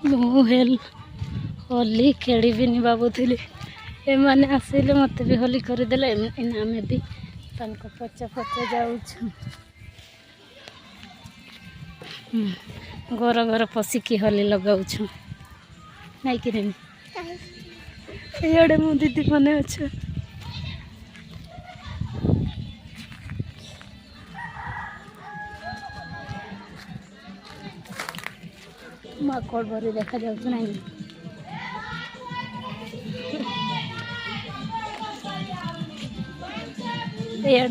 मुझे होली खेलिबिनी भावुली एमाने आसिले मत भी होली करदेले आम भी पचा पचा जाऊँ घर घर पशिकी होली लगाऊँ नहीं कि इे मो दीदी मैंने अच्छा माकड़ भरी देखा जाऊँ ना इे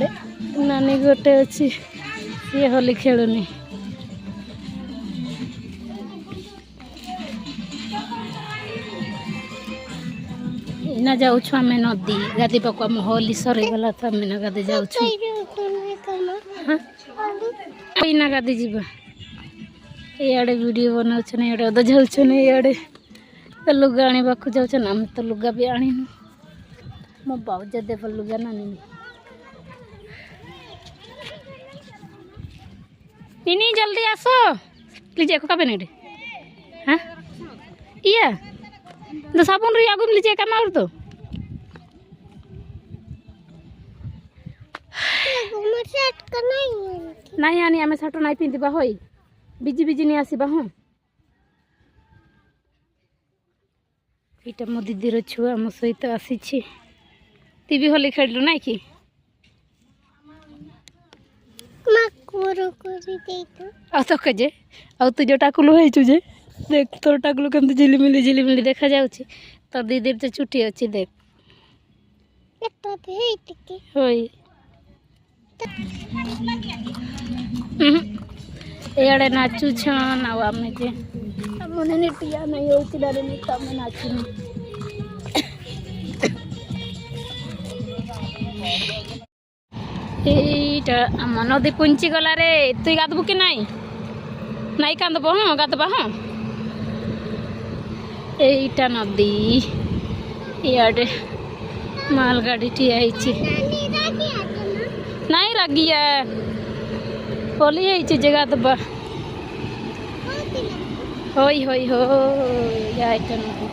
नानी गोटे अच्छी सी होली खेलुनी ना जाऊँ आम नदी गाधी पाक आम होली सरीगला तो आम ना गाधी जाऊँ ना गाधी जावा इे वीडियो बनाऊन इे अदा जाऊन इे लुगा आने जाऊन आम तो लुगा भी आनीनु मो बाउज देव लुगा नानी नीनी जल्दी आसो लीजिए को कब नहीं हाँ इया तो साबुन रे आगुन लीजिए काम और तो नहीं आनी आम साट नहीं पिंधा होई बिजी बिजी नहीं आसवा हाँ यहाँ मो दीदीर छुआ मो सहित आसी ती भी होली खेलु ना कि तो कजे आ तू जो टाकुलु है जे देख तोर टाकुलु कम झिलिमिली देखा जाऊँगी तो दीदी तो चुटी अच्छी देख होई इे नाचु छन आम जे मैंने निटिया नहीं होती तो आम नाचुन आम नदी पुंची गला रे तुई गाधबू कि नाई नाई कांदब हाँ गाधबा हाँ यहीटा नदी इे मालगाड़ी ठिया नहीं रागिया होली है गाधबा होई होई हो याटा नदी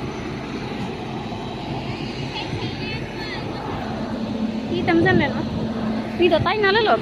तुम जान लो ताई ना ले लो